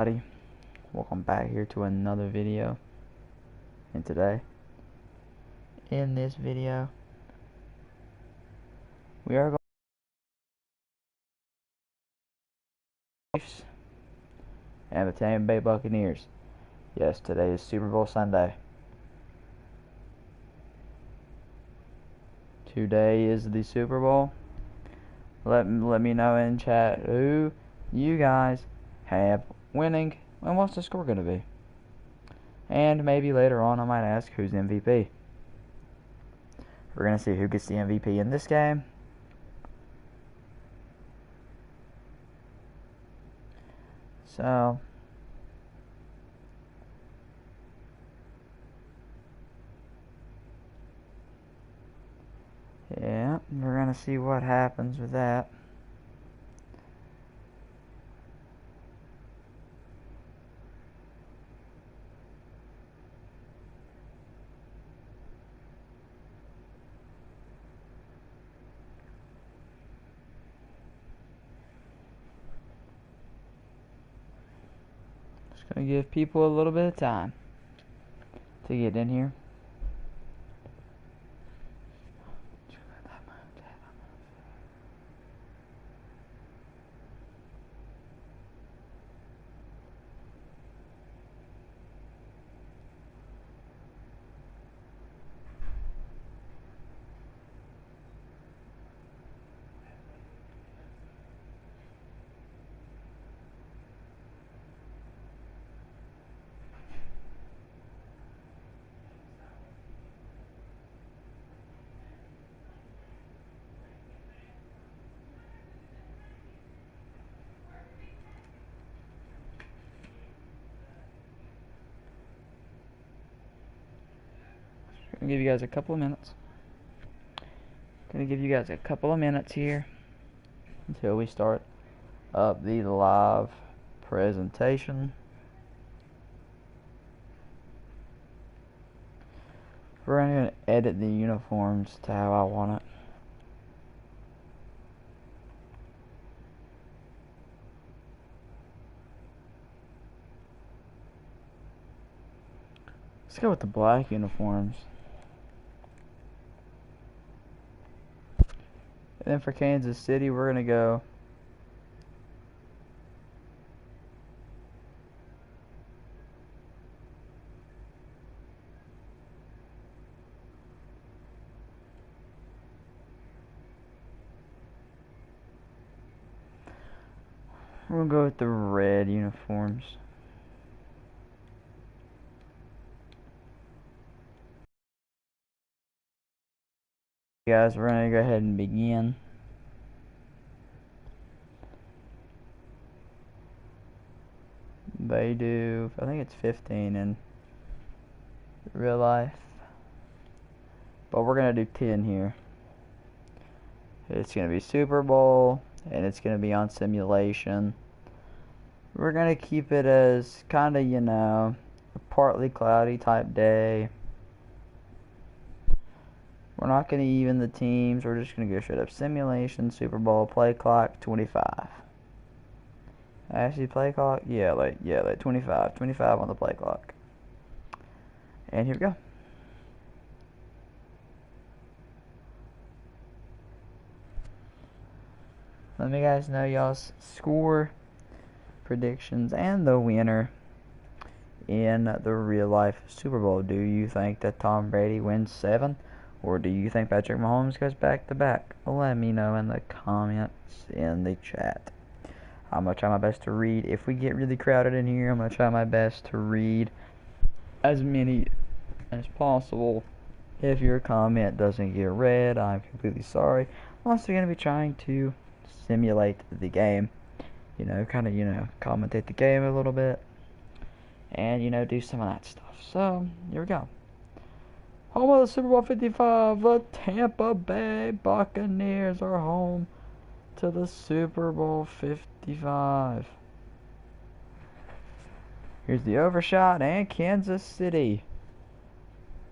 Everybody, welcome back here to another video. And today, in this video, we are going to Chiefs and the Tampa Bay Buccaneers. Yes, today is Super Bowl Sunday. Today is the Super Bowl. Let me know in chat who you guys have winning and what's the score going to be. And maybe later on I might ask who's MVP. We're going to see who gets the MVP in this game. So, yeah, we're going to see what happens with that. Just going to give people a little bit of time to get in here. I'm gonna give you guys a couple of minutes. Gonna give you guys a couple of minutes here until we start up the live presentation. We're gonna edit the uniforms to how I want it. Let's go with the black uniforms. And then for Kansas City, we're gonna go with the red uniforms. Guys, we're gonna go ahead and begin. They do, I think it's 15 in real life, but we're gonna do 10 here. It's gonna be Super Bowl, and it's gonna be on simulation. We're gonna keep it as kind of, a partly cloudy type day. We're not gonna even the teams. We're just gonna go straight up simulation, Super Bowl, play clock 25. Actually, play clock, yeah, like 25 on the play clock. And here we go. Let me guys know y'all's score predictions and the winner in the real life Super Bowl. Do you think that Tom Brady wins 7? Or do you think Patrick Mahomes goes back to back? Let me know in the comments in the chat. I'm going to try my best to read. If we get really crowded in here, I'm going to try my best to read as many as possible. If your comment doesn't get read, I'm completely sorry. I'm also going to be trying to simulate the game. Commentate the game a little bit. And, do some of that stuff. So, here we go. Home of the Super Bowl 55, the Tampa Bay Buccaneers are home to the Super Bowl 55. Here's the overshot, and Kansas City.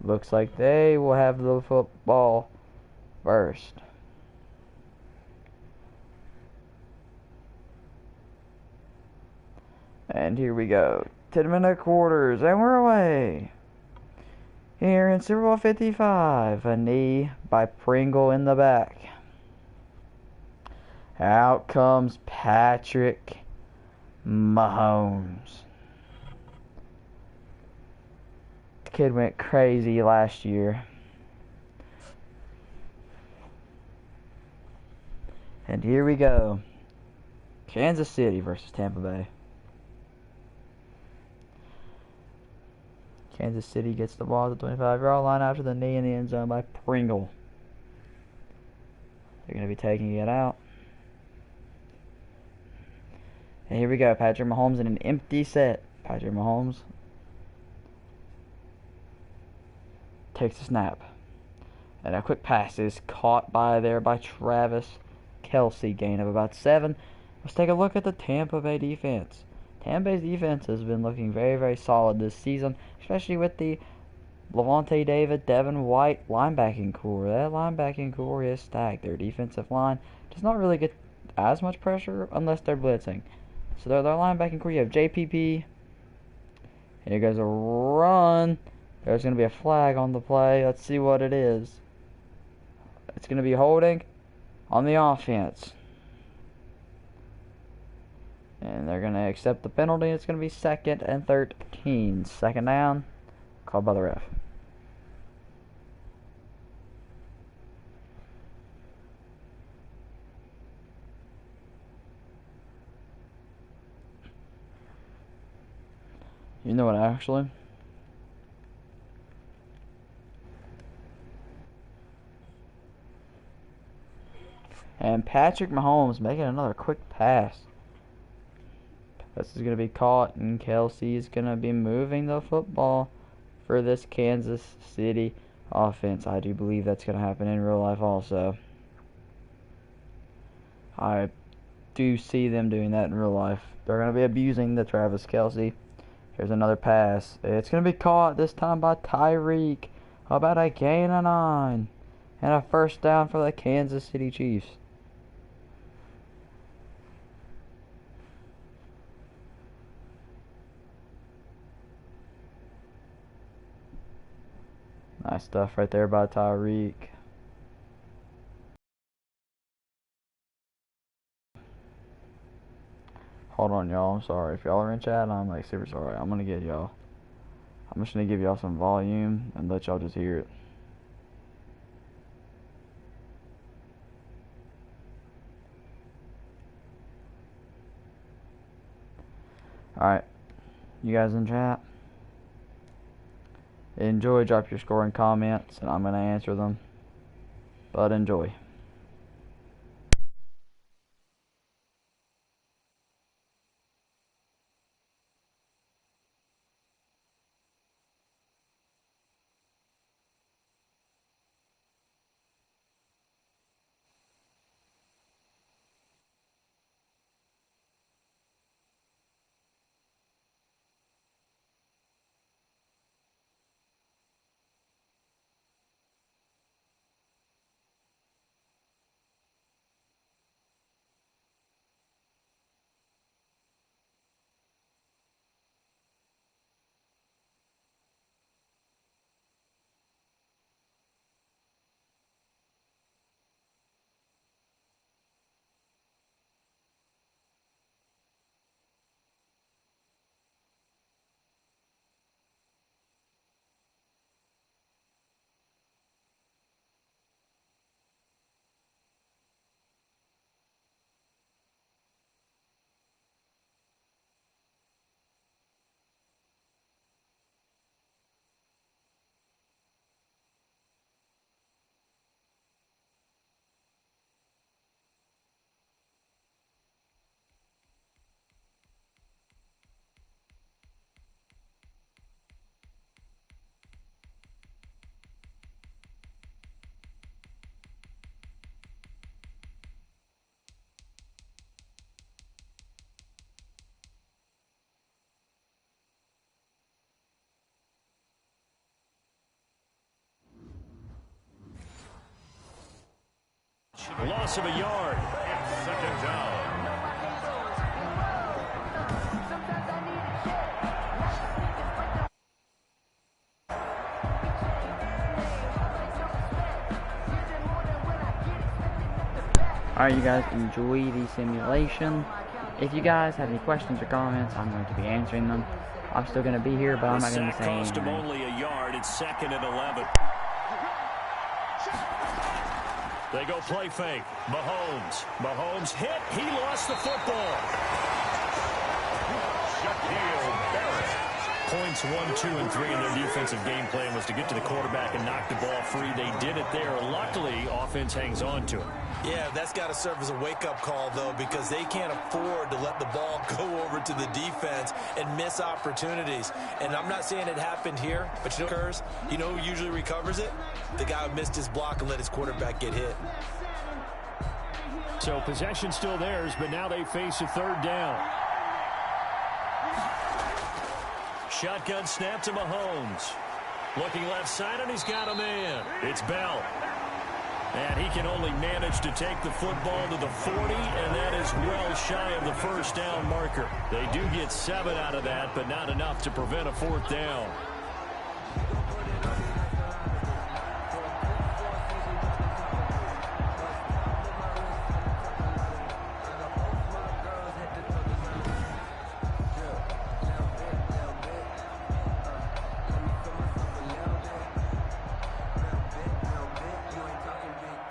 Looks like they will have the football first. And here we go. 10-minute quarters, and we're away. Here in Super Bowl 55, a knee by Pringle in the back. Out comes Patrick Mahomes. The kid went crazy last year. And here we go. Kansas City versus Tampa Bay. Kansas City gets the ball at the 25-yard line after the knee in the end zone by Pringle. They're going to be taking it out. And here we go. Patrick Mahomes in an empty set. Patrick Mahomes takes a snap. And a quick pass is caught by Travis Kelce. Gain of about 7. Let's take a look at the Tampa Bay defense. Tampa Bay's defense has been looking very, very solid this season, especially with the Lavonte David, Devin White linebacking core. That linebacking core is stacked. Their defensive line does not really get as much pressure unless they're blitzing. So their linebacking core, you have JPP. Here goes a run. There's going to be a flag on the play. Let's see what it is. It's going to be holding on the offense. And they're going to accept the penalty. It's going to be 2nd and 13. 2nd down. Called by the ref. You know what, actually? And Patrick Mahomes making another quick pass. This is going to be caught, and Kelce is going to be moving the football for this Kansas City offense. I do believe that's going to happen in real life also. I do see them doing that in real life. They're going to be abusing the Travis Kelce. Here's another pass. It's going to be caught this time by Tyreek. How about a gain of 9? And a first down for the Kansas City Chiefs. Nice stuff right there by Tyreek. Hold on, y'all. I'm sorry. If y'all are in chat, I'm like super sorry. I'm just gonna give y'all some volume and let y'all just hear it. Alright. You guys in chat? Enjoy, drop your score in comments, and I'm going to answer them. But enjoy. Loss of a yard. Second down. Alright, you guys, enjoy the simulation. If you guys have any questions or comments, I'm going to be answering them. I'm still going to be here, but I'm not going to be saying anything. Cost him only a yard. It's 2nd and 11. They go play fake. Mahomes hit. He lost the football. Points 1, 2, and 3 in their defensive game plan was to get to the quarterback and knock the ball free. They did it there. Luckily, offense hangs on to it. Yeah, that's got to serve as a wake-up call, though, because they can't afford to let the ball go over to the defense and miss opportunities. And I'm not saying it happened here, but you know what occurs? You know who usually recovers it? The guy who missed his block and let his quarterback get hit. So possession still theirs, but now they face a 3rd down. Shotgun snap to Mahomes. Looking left side, and he's got a man. It's Bell. And he can only manage to take the football to the 40, and that is well shy of the 1st down marker. They do get 7 out of that, but not enough to prevent a 4th down.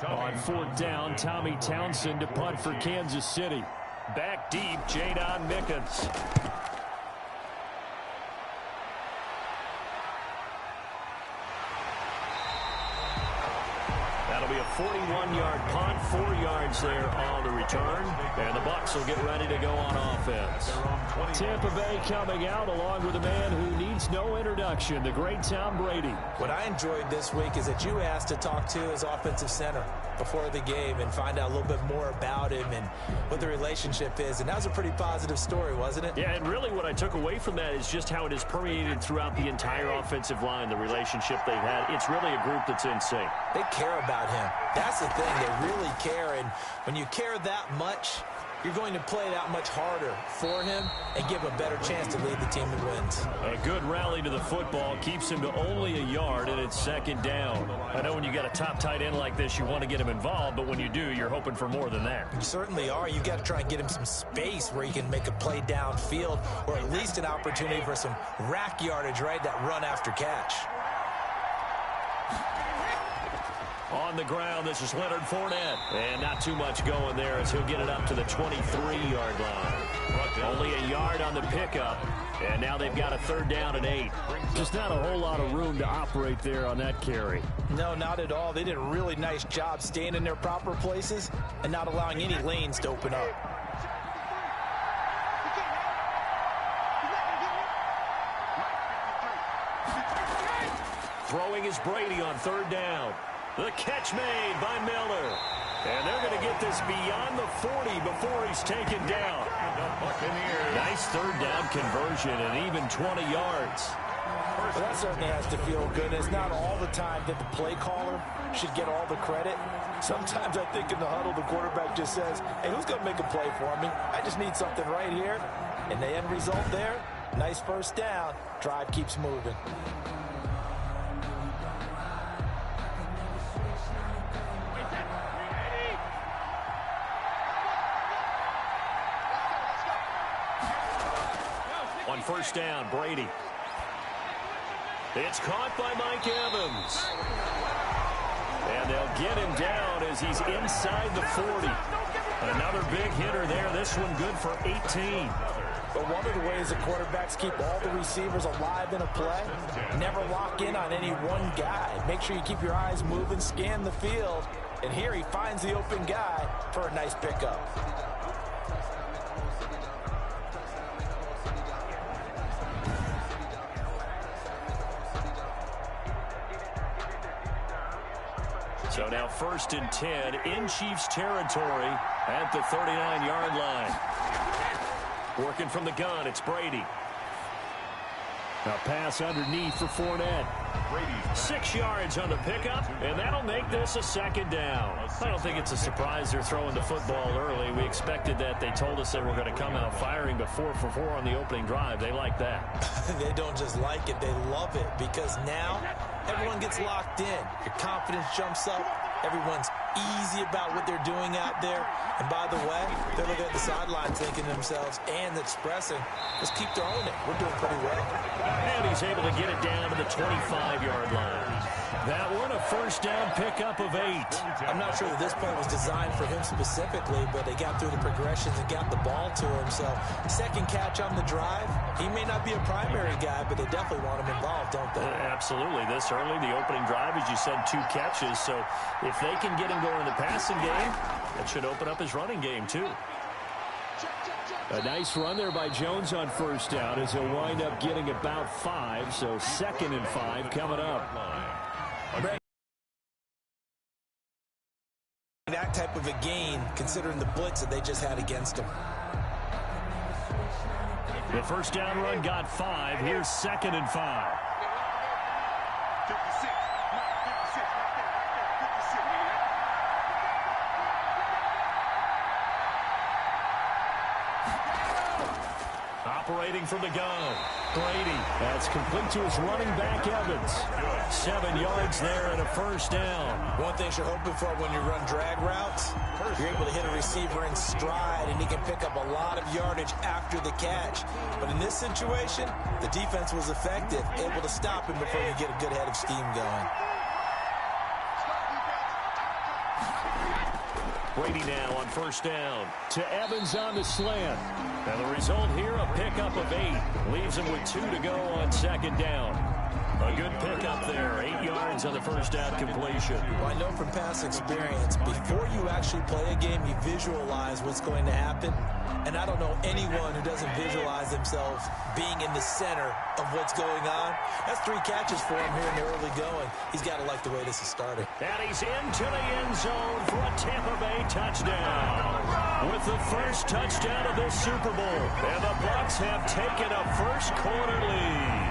On 4th down, Tommy Townsend to punt for Kansas City. Back deep, Jadon Mickens. That'll be a 41-yard punt, 4 yards there on the return, and the Bucs will get ready to go on offense. Tampa Bay coming out along with a man who needs no introduction, the great Tom Brady. What I enjoyed this week is that you asked to talk to his offensive center before the game and find out a little bit more about him and what the relationship is, and that was a pretty positive story, wasn't it? Yeah, and really what I took away from that is just how it is permeated throughout the entire offensive line, the relationship they've had. It's really a group that's in sync. They care about him. That's the thing. They really care, and when you care that much, you're going to play that much harder for him and give him a better chance to lead the team to wins. A good rally to the football keeps him to only a yard, and it's 2nd down. I know when you got a top tight end like this, you want to get him involved, but when you do, you're hoping for more than that. You certainly are. You've got to try and get him some space where he can make a play downfield, or at least an opportunity for some rack yardage, right? That run after catch. On the ground, this is Leonard Fournette. And not too much going there as he'll get it up to the 23-yard line. Only a yard on the pickup. And now they've got a 3rd down and 8. Just not a whole lot of room to operate there on that carry. No, not at all. They did a really nice job staying in their proper places and not allowing any lanes to open up. Throwing is Brady on 3rd down. The catch made by Miller. And they're going to get this beyond the 40 before he's taken down. Nice 3rd down conversion and even 20 yards. Well, that certainly has to feel good. It's not all the time that the play caller should get all the credit. Sometimes I think in the huddle, the quarterback just says, hey, who's going to make a play for me? I just need something right here. And the end result there, nice 1st down. Drive keeps moving. On 1st down, Brady. It's caught by Mike Evans. And they'll get him down as he's inside the 40. Another big hitter there. This one good for 18. But one of the ways the quarterbacks keep all the receivers alive in a play, never lock in on any one guy. Make sure you keep your eyes moving, scan the field. And here he finds the open guy for a nice pickup. So now 1st and 10 in Chiefs territory at the 39-yard line. Working from the gun, it's Brady. A pass underneath for Fournette. 6 yards on the pickup, and that'll make this a 2nd down. I don't think it's a surprise they're throwing the football early. We expected that. They told us they were going to come out firing, but 4 for 4 on the opening drive. They like that. They don't just like it, they love it, because now everyone gets locked in. Your confidence jumps up. Everyone's easy about what they're doing out there. And by the way, they're looking at the sideline thinking to themselves and expressing, let's keep throwing it. We're doing pretty well. And he's able to get it down to the 25-yard line. That one, a first down pickup of 8. I'm not sure that this play was designed for him specifically, but they got through the progressions and got the ball to him. So, second catch on the drive. He may not be a primary guy, but they definitely want him involved, don't they? Absolutely. This early, the opening drive, as you said, 2 catches. So, if they can get him going in the passing game, that should open up his running game, too. A nice run there by Jones on first down as he'll wind up getting about 5. So, 2nd and 5 coming up. That type of a gain, considering the blitz that they just had against him. The first down run got 5. Here's 2nd and 5. Operating from the gun, Brady. That's complete to his running back, Evans. 7 yards there and a first down. One thing you're hoping for when you run drag routes, you're able to hit a receiver in stride, and he can pick up a lot of yardage after the catch. But in this situation, the defense was effective, able to stop him before you get a good head of steam going. Brady now on first down to Evans on the slant. And the result here, a pickup of 8. Leaves him with 2 to go on 2nd down. A good pickup there. 8 yards on the first down completion. Well, I know from past experience, before you actually play a game, you visualize what's going to happen. And I don't know anyone who doesn't visualize themselves being in the center of what's going on. That's 3 catches for him here in the early going. He's got to like the way this is starting. And he's into the end zone for a Tampa Bay touchdown. With the first touchdown of this Super Bowl. And the Bucs have taken a first quarter lead.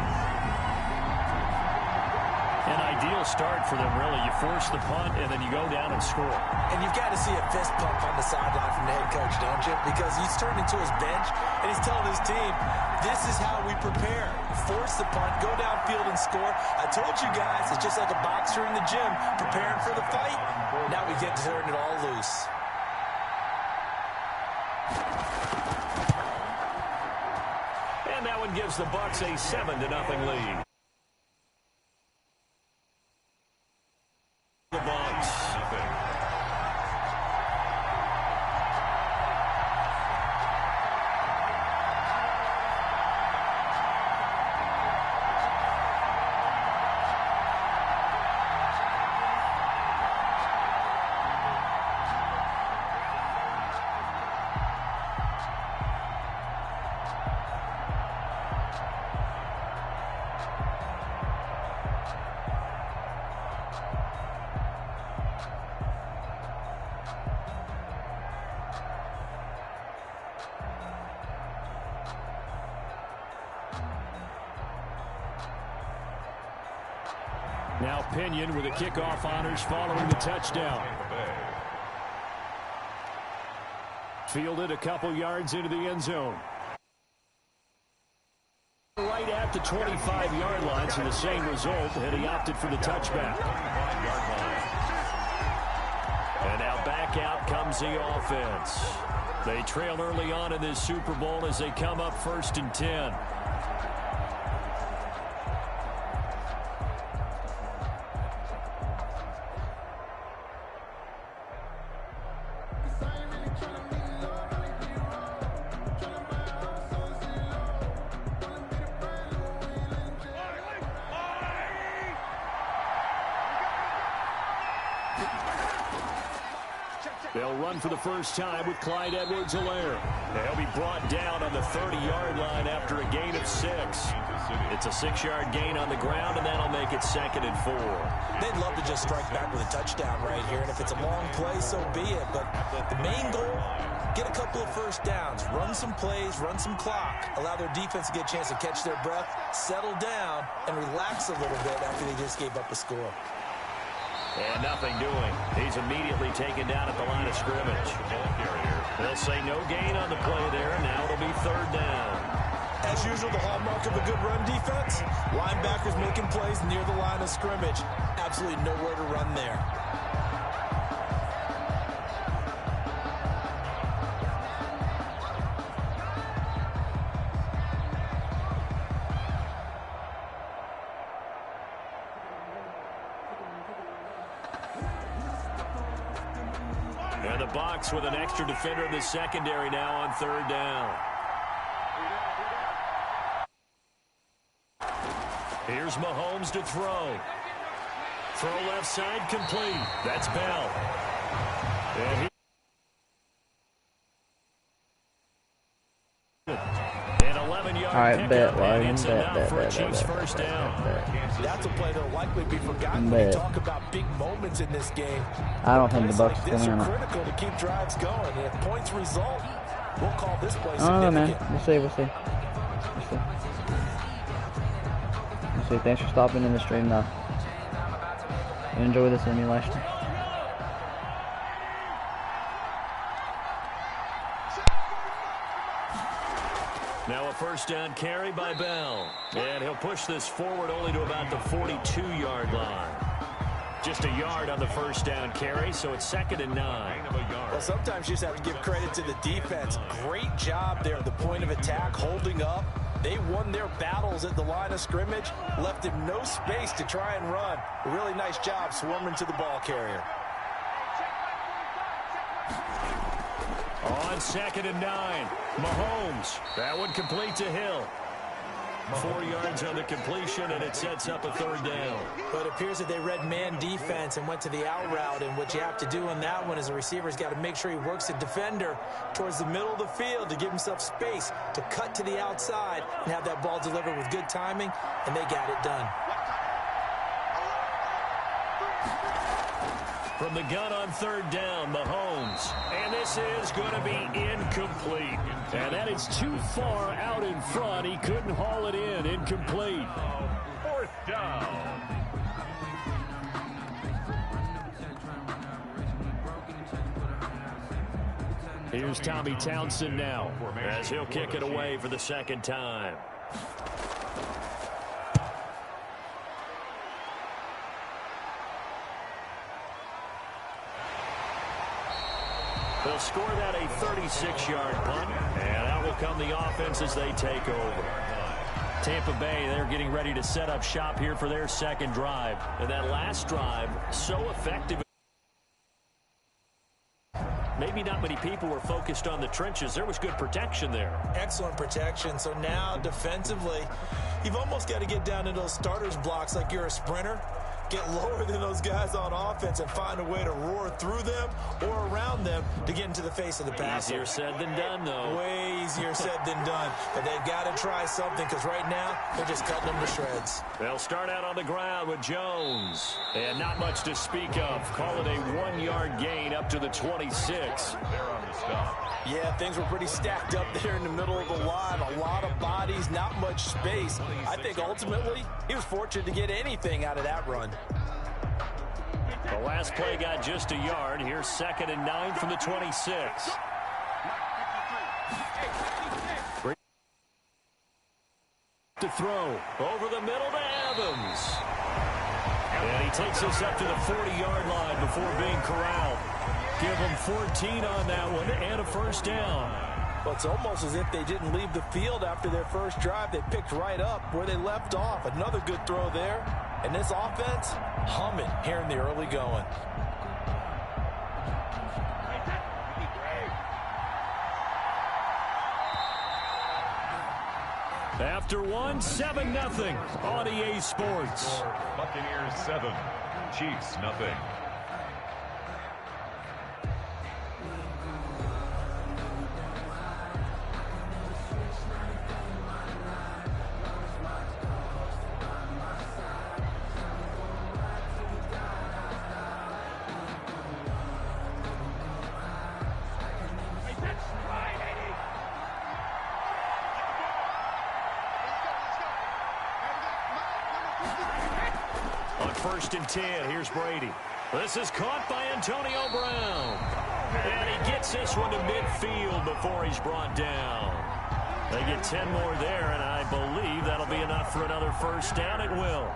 An ideal start for them, really. You force the punt, and then you go down and score. And you've got to see a fist pump on the sideline from the head coach, don't you? Because he's turned into his bench, and he's telling his team, this is how we prepare. Force the punt, go downfield and score. I told you guys, it's just like a boxer in the gym preparing for the fight. Now we get to turn it all loose. And that one gives the Bucs a 7-0 lead. The Bucs. Now Pinion with the kickoff honors following the touchdown. Fielded a couple yards into the end zone. Right at the 25-yard line, so the same result, and he opted for the touchback. And now back out comes the offense. They trail early on in this Super Bowl as they come up 1st and 10. They'll run for the first time with Clyde Edwards-Helaire. They'll be brought down on the 30-yard line after a gain of 6. It's a 6-yard gain on the ground, and that'll make it 2nd and 4. They'd love to just strike back with a touchdown right here, and if it's a long play, so be it. But the main goal, get a couple of first downs, run some plays, run some clock, allow their defense to get a chance to catch their breath, settle down, and relax a little bit after they just gave up a score. And nothing doing. He's immediately taken down at the line of scrimmage. They'll say no gain on the play there. Now it'll be 3rd down. As usual, the hallmark of a good run defense, linebackers making plays near the line of scrimmage. Absolutely nowhere to run there. And the Bucs with an extra defender in the secondary now on third down. Here's Mahomes to throw. Throw left side complete. That's Bell. And an 11-yard All right, bet, pickup, Logan. and it's enough Bet, for a Chiefs first down. That's a play that'll likely be forgotten when you talk about big moments in this game. I don't think the Plays Bucs like are this going are to. critical to keep drives going. And if points result, we'll call this play I don't know, man. significant. We'll see. We'll see. We'll see. Thanks for stopping in the stream, though. Enjoy the simulation. Now a first down carry by Bell. And he'll push this forward only to about the 42-yard line. Just a yard on the first down carry, so it's 2nd and 9. Well, sometimes you just have to give credit to the defense. Great job there at the point of attack, holding up. They won their battles at the line of scrimmage, left him no space to try and run. A really nice job swarming to the ball carrier. On 2nd and 9, Mahomes. That one complete to Hill. 4 yards on the completion, and it sets up a third down. But it appears that they read man defense and went to the out route, and what you have to do on that one is the receiver's got to make sure he works the defender towards the middle of the field to give himself space to cut to the outside and have that ball delivered with good timing, and they got it done. From the gun on third down, Mahomes. And this is going to be incomplete. And that is too far out in front. He couldn't haul it in. Incomplete. 4th down. Here's Tommy Townsend now as he'll kick it away for the second time. They'll score that a 36-yard punt, and out will come the offense as they take over. Tampa Bay, they're getting ready to set up shop here for their second drive. And that last drive, so effective. Maybe not many people were focused on the trenches. There was good protection there. Excellent protection. So now defensively, you've almost got to get down to those starters blocks like you're a sprinter. Get lower than those guys on offense and find a way to roar through them or around them to get into the face of the passer. Easier said than done, though. Way easier said than done. But they've got to try something because right now they're just cutting them to shreds. They'll start out on the ground with Jones. And not much to speak of. Call it a 1-yard gain up to the 26. They're on the stop. Yeah, things were pretty stacked up there in the middle of the line. A lot of bodies, not much space. I think ultimately he was fortunate to get anything out of that run. The last play got just a yard. Here's 2nd and 9 from the 26. To throw over the middle to Evans. And he takes us up to the 40-yard line before being corralled. Give him 14 on that one and a first down. Well, it's almost as if they didn't leave the field after their first drive. They picked right up where they left off. Another good throw there. And this offense, humming here in the early going. After one, 7-0 on EA Sports. Buccaneers 7, Chiefs 0. On 1st and 10, here's Brady. This is caught by Antonio Brown. And he gets this one to midfield before he's brought down. They get 10 more there, and I believe that'll be enough for another first down. It will.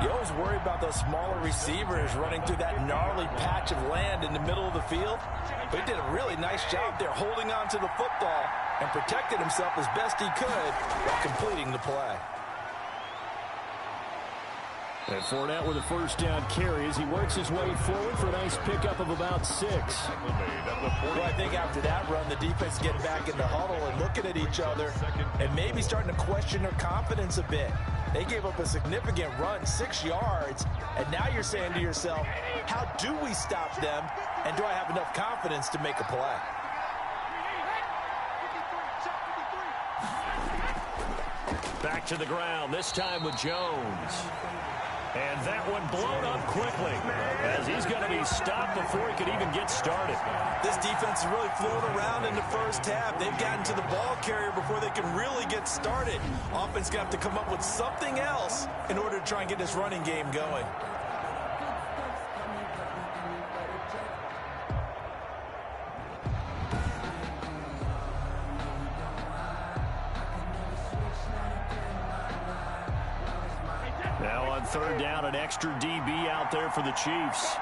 You always worry about those smaller receivers running through that gnarly patch of land in the middle of the field. But he did a really nice job there holding on to the football and protected himself as best he could while completing the play. And Fournette with a first down carry as he works his way forward for a nice pickup of about 6. Well, I think after that run, the defense getting back in the huddle and looking at each other and maybe starting to question their confidence a bit. They gave up a significant run, 6 yards, and now you're saying to yourself, how do we stop them, and do I have enough confidence to make a play? Back to the ground, this time with Jones. And that one blown up quickly as he's going to be stopped before he could even get started. This defense is really flown around in the first half. They've gotten to the ball carrier before they can really get started. Offense going to have to come up with something else in order to try and get this running game going. Now on third down, an extra DB out there for the Chiefs.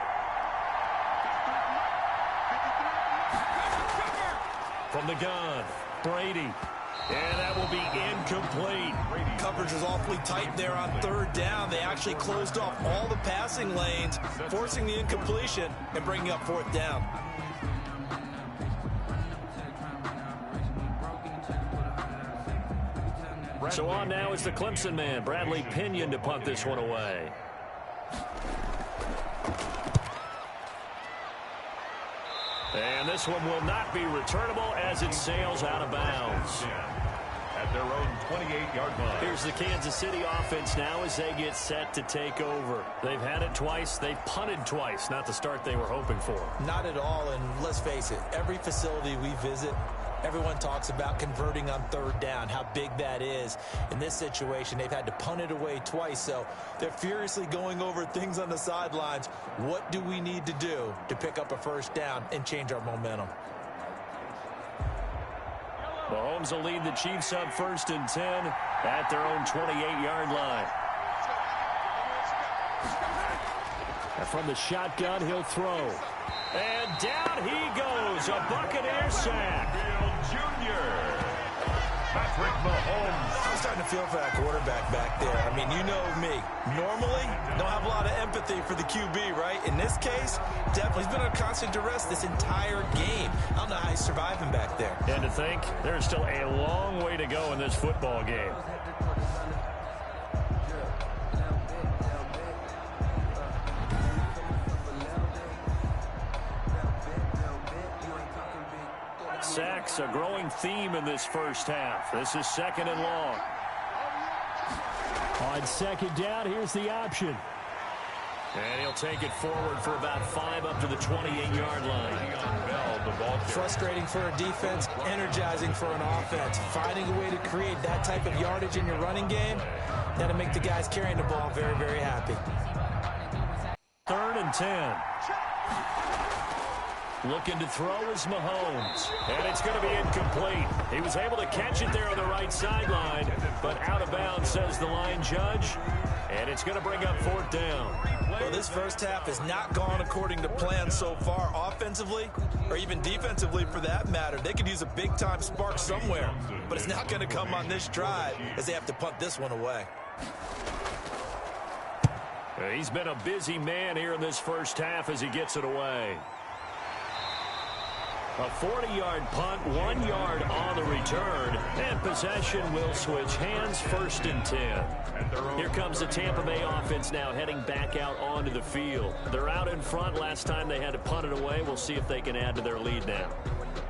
From the gun, Brady. And that will be incomplete. Coverage was awfully tight there on third down. They actually closed off all the passing lanes, forcing the incompletion and bringing up fourth down. So on now is the Clemson man, Bradley Pinion, to punt this one away. And this one will not be returnable as it sails out of bounds. At their own 28-yard line. Here's the Kansas City offense now as they get set to take over. They've had it twice. They've punted twice. Not the start they were hoping for. Not at all, and let's face it, every facility we visit, everyone talks about converting on third down, how big that is. In this situation, they've had to punt it away twice, so they're furiously going over things on the sidelines. What do we need to do to pick up a first down and change our momentum? Mahomes will lead the Chiefs up 1st and 10 at their own 28-yard line. And from the shotgun, he'll throw. And down he goes, a Buccaneer sack. Jr. Patrick Mahomes. I'm starting to feel for that quarterback back there. I mean, you know me. Normally, don't have a lot of empathy for the QB, right? In this case, definitely he's been on constant duress this entire game. I don't know how he's surviving back there. And to think, there's still a long way to go in this football game. Sacks, a growing theme in this first half. This is 2nd and long. On 2nd down, here's the option. And he'll take it forward for about 5 up to the 28-yard line. Frustrating for a defense, energizing for an offense. Finding a way to create that type of yardage in your running game, that'll make the guys carrying the ball very, very happy. 3rd and 10. Looking to throw is Mahomes. And it's going to be incomplete. He was able to catch it there on the right sideline, but out of bounds, says the line judge. And it's going to bring up 4th down. Well, this first half has not gone according to plan so far, offensively or even defensively for that matter. They could use a big-time spark somewhere, but it's not going to come on this drive as they have to punt this one away. He's been a busy man here in this first half as he gets it away. A 40-yard punt, 1 yard on the return, and possession will switch hands, 1st and 10. Here comes the Tampa Bay offense now heading back out onto the field. They're out in front. Last time they had to punt it away. We'll see if they can add to their lead now.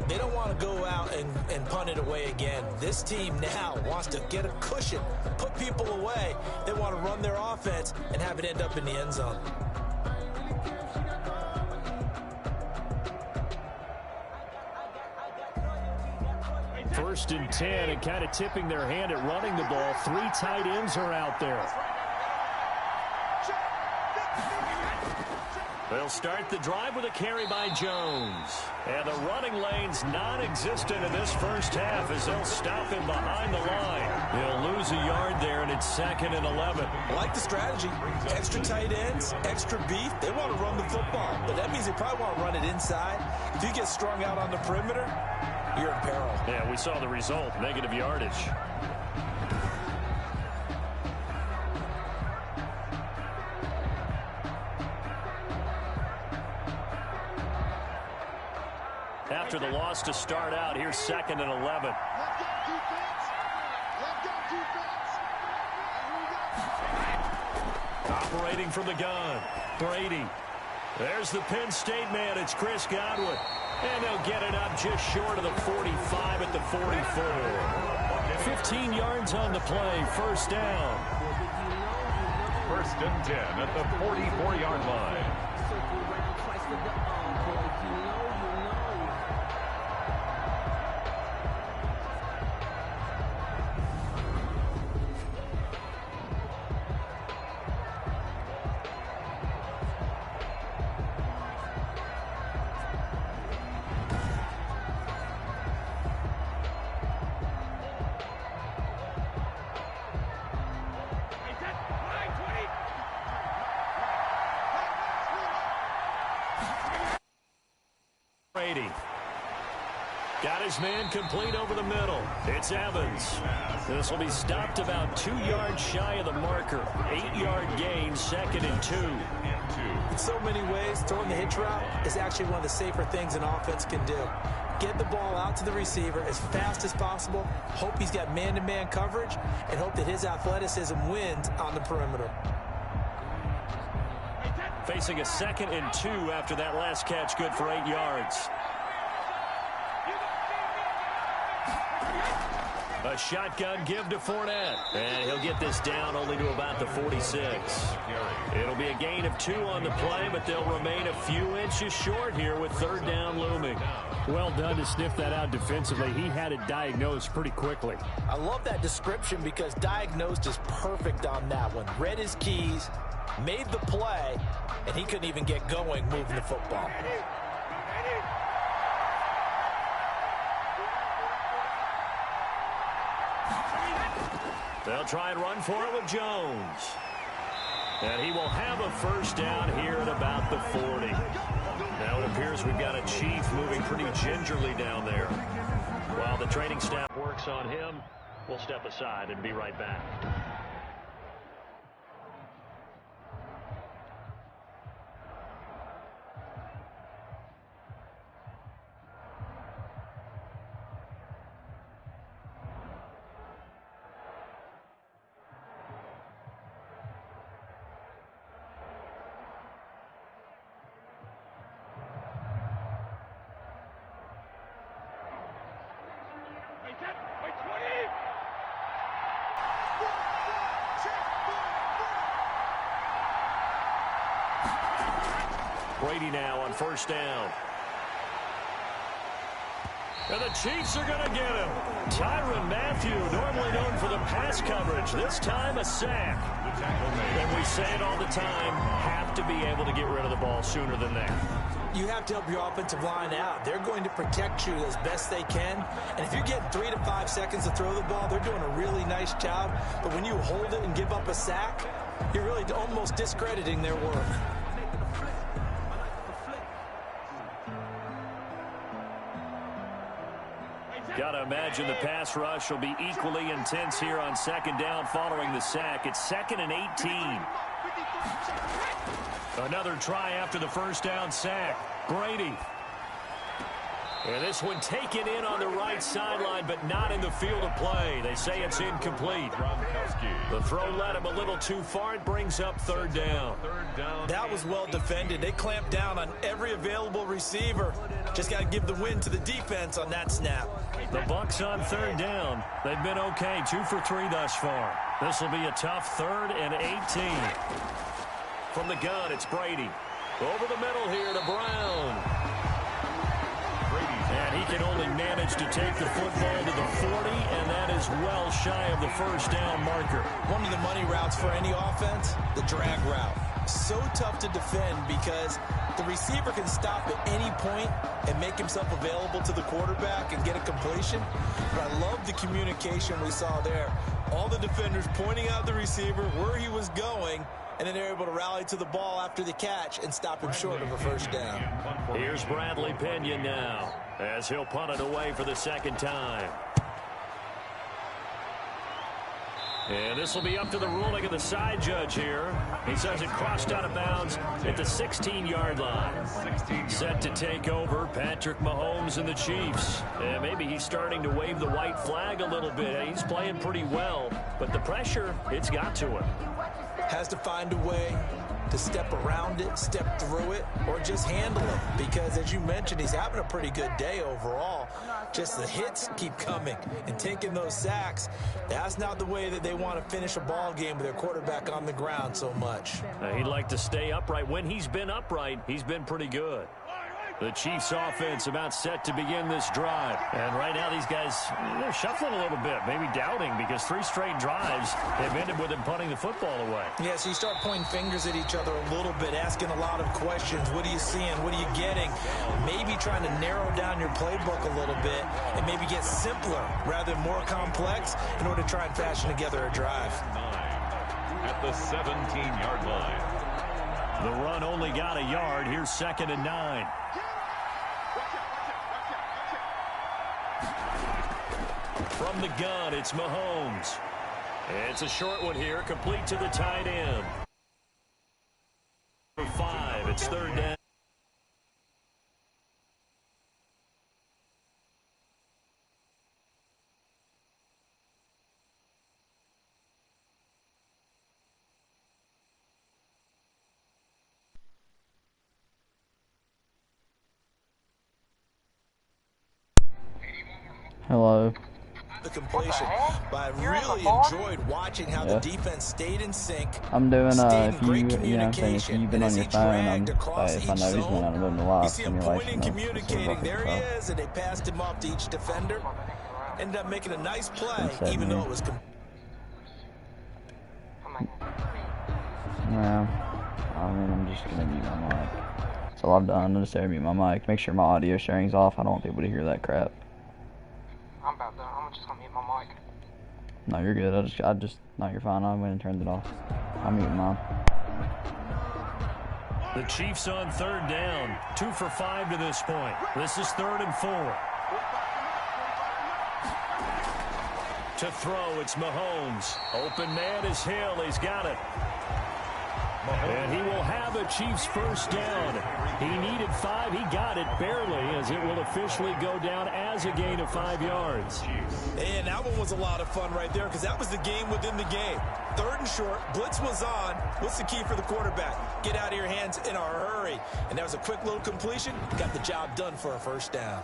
They don't want to go out and punt it away again. This team now wants to get a cushion, put people away. They want to run their offense and have it end up in the end zone. First and 10, and kind of tipping their hand at running the ball. 3 tight ends are out there. They'll start the drive with a carry by Jones. And the running lane's non-existent in this first half as they'll stop him behind the line. He'll lose a yard there, and it's 2nd and 11. I like the strategy. Extra tight ends, extra beef. They want to run the football, but that means they probably want to run it inside. If you get strung out on the perimeter, you're in peril. Yeah, we saw the result, negative yardage. after the loss to start out. Here's 2nd and 11. Operating from the gun, Brady. There's the Penn State man. It's Chris Godwin. And they'll get it up just short of the 45 at the 44. 15 yards on the play. First down. 1st and 10 at the 44-yard line. Brady got his man complete over the middle. It's Evans. This will be stopped about 2 yards shy of the marker. 8-yard gain, 2nd and 2. In so many ways, throwing the hitch route is actually one of the safer things an offense can do. Get the ball out to the receiver as fast as possible, hope he's got man-to-man coverage, and hope that his athleticism wins on the perimeter. Facing a 2nd and 2 after that last catch, good for 8 yards. A shotgun give to Fournette. And he'll get this down only to about the 46. It'll be a gain of 2 on the play, but they'll remain a few inches short here with 3rd down looming. Well done to sniff that out defensively. He had it diagnosed pretty quickly. I love that description because diagnosed is perfect on that one. Read his keys, made the play, and he couldn't even get going moving the football. They'll try and run for it with Jones. And he will have a first down here at about the 40. Now it appears we've got a Chief moving pretty gingerly down there. While the training staff works on him, we'll step aside and be right back. Brady now on first down. And the Chiefs are going to get him. Tyrann Mathieu, normally known for the pass coverage. This time a sack. And we say it all the time, have to be able to get rid of the ball sooner than that. You have to help your offensive line out. They're going to protect you as best they can. And if you get 3 to 5 seconds to throw the ball, they're doing a really nice job. But when you hold it and give up a sack, you're really almost discrediting their work. Got to imagine the pass rush will be equally intense here on 2nd down following the sack. It's 2nd and 18. Another try after the first down sack. Brady. And this one taken in on the right sideline, but not in the field of play. They say it's incomplete. The throw led him a little too far. It brings up 3rd down. That was well defended. They clamped down on every available receiver. Just got to give the win to the defense on that snap. The Bucs on 3rd down. They've been okay, 2 for 3 thus far. This will be a tough 3rd and 18. From the gun, it's Brady. Over the middle here to Brown. And he can only manage to take the football to the 40, and that is well shy of the first down marker. One of the money routes for any offense, the drag route. So tough to defend because the receiver can stop at any point and make himself available to the quarterback and get a completion. But I love the communication we saw there. All the defenders pointing out the receiver, where he was going, and then they're able to rally to the ball after the catch and stop him short of a first down. Here's Bradley Pinion now as he'll punt it away for the 2nd time. And this will be up to the ruling of the side judge here. He says it crossed out of bounds at the 16-yard line. Set to take over, Patrick Mahomes and the Chiefs. And maybe he's starting to wave the white flag a little bit. He's playing pretty well, but the pressure, it's got to him. Has to find a way to step around it, step through it, or just handle it. Because, as you mentioned, he's having a pretty good day overall. Just the hits keep coming and taking those sacks. That's not the way that they want to finish a ball game with their quarterback on the ground so much. He'd like to stay upright. When he's been upright, he's been pretty good. The Chiefs offense about set to begin this drive. And right now these guys, they're shuffling a little bit, maybe doubting, because 3 straight drives have ended with them punting the football away. Yeah, so you start pointing fingers at each other a little bit, asking a lot of questions. What are you seeing? What are you getting? Maybe trying to narrow down your playbook a little bit and maybe get simpler rather than more complex in order to try and fashion together a drive. At the 17-yard line. The run only got a yard. Here's 2nd and 9. From the gun, it's Mahomes. It's a short one here, complete to the tight end. For 5, it's 3rd down. Hello. The completion, but I really enjoyed watching how the defense stayed in sync. I'm doing stayed in great if you've been on your phone, if I know he's been out of the live you see him pointing, communicating. There he is, and they passed him off to each defender. Ended up making a nice play, even though it was. No, I mean, I'm just gonna mute my mic. That's all I've done. I'm just gonna mute my mic. Make sure my audio sharing's off. I don't want people to hear that crap. I'm about done. I'm just gonna mute my mic. No, you're good. No, you're fine. I went and turned it off. I'll mute mine. The Chiefs on 3rd down. 2 for 5 to this point. This is 3rd and 4. To throw, it's Mahomes. Open man is Hill. He's got it. And he will have a Chiefs first down. He needed 5. He got it barely, as it will officially go down as a gain of 5 yards. And that one was a lot of fun right there, because that was the game within the game. 3rd and short. Blitz was on. What's the key for the quarterback? Get out of your hands in a hurry. And that was a quick little completion. Got the job done for a first down.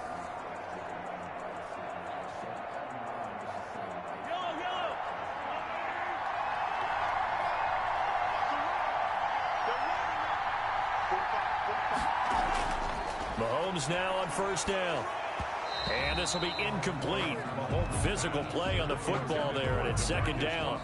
Mahomes now on 1st down. And this will be incomplete. Physical play on the football there, and it's 2nd down.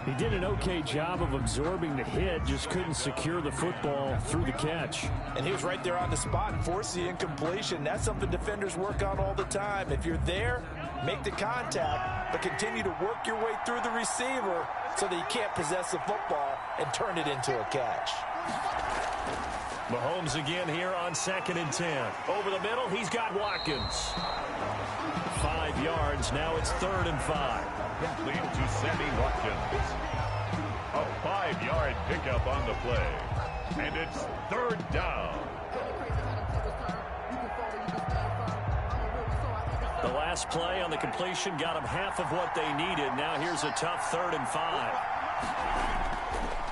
He did an okay job of absorbing the hit, just couldn't secure the football through the catch. And he was right there on the spot and forced the incompletion. That's something defenders work on all the time. If you're there, make the contact, but continue to work your way through the receiver so that you can't possess the football and turn it into a catch. Mahomes again here on 2nd and 10. Over the middle, he's got Watkins. 5 yards. Now it's 3rd and 5. Complete to Sammy Watkins. A 5-yard pickup on the play. And it's 3rd down. The last play on the completion got them half of what they needed. Now here's a tough 3rd and 5.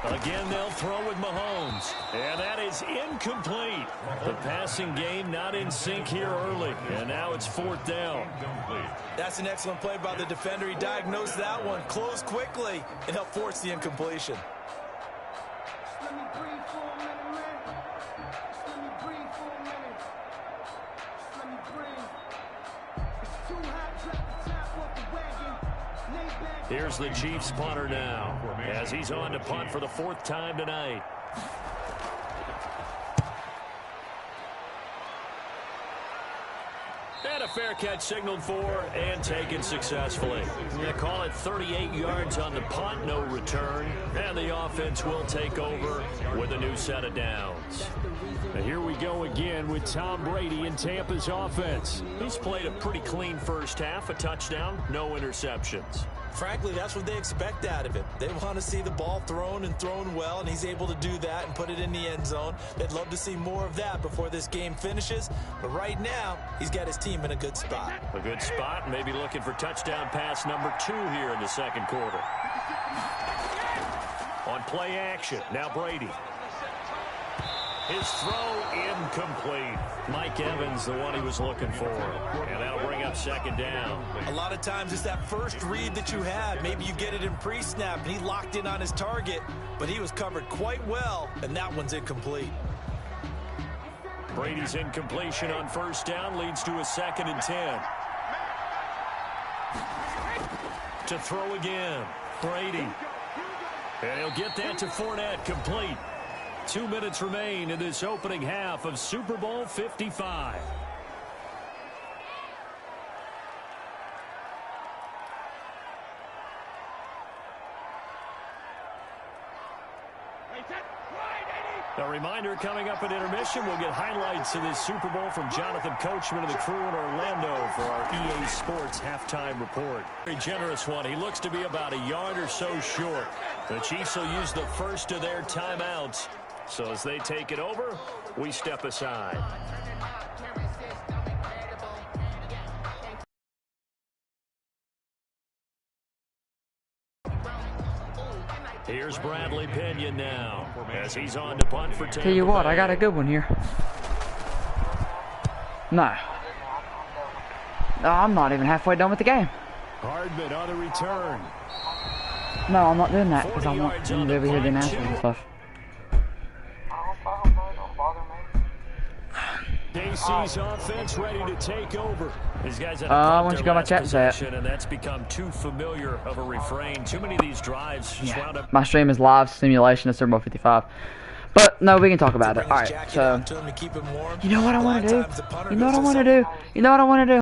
Again, they'll throw with Mahomes. And that is incomplete. The passing game not in sync here early. And now it's 4th down. That's an excellent play by the defender. He diagnosed that one, closed quickly, and helped force the incompletion. Here's the Chiefs punter now, as he's on to punt for the 4th time tonight. And a fair catch signaled for and taken successfully. They call it 38 yards on the punt, no return. And the offense will take over with a new set of downs. Now here we go again with Tom Brady in Tampa's offense. He's played a pretty clean first half, a touchdown, no interceptions. Frankly, that's what they expect out of him. They want to see the ball thrown and thrown well, and he's able to do that and put it in the end zone. They'd love to see more of that before this game finishes. But right now, he's got his team in a good spot. A good spot, maybe looking for touchdown pass number 2 here in the second quarter. On play action, now Brady. His throw incomplete. Mike Evans, the one he was looking for. And that'll bring up second down. A lot of times it's that first read that you have. Maybe you get it in pre-snap, and he locked in on his target, but he was covered quite well, and that one's incomplete. Brady's incompletion on first down leads to a 2nd and 10. To throw again, Brady. And he'll get that to Fournette, complete. 2 minutes remain in this opening half of Super Bowl 55. A reminder, coming up at intermission, we'll get highlights of this Super Bowl from Jonathan Coachman and the crew in Orlando for our EA Sports halftime report. Very generous one. He looks to be about a yard or so short. The Chiefs will use the first of their timeouts. So as they take it over, we step aside. Here's Bradley Pinion now as he's on to punt for Tampa Tell you what, Bay. I got a good one here. No. No, I'm not even halfway done with the game. Hardman on the return. No, I'm not doing that because I want them to be over here doing answers and stuff. Don't bother me. KC's offense ready to take over. These guys had why don't you go my chat set? and that's become too familiar of a refrain. Too many of these drives just wound up. My stream is live simulation of Super Bowl 55. But no, we can talk about it. Alright, so you know what I want to do? You know what I want to do? You know what I want to do?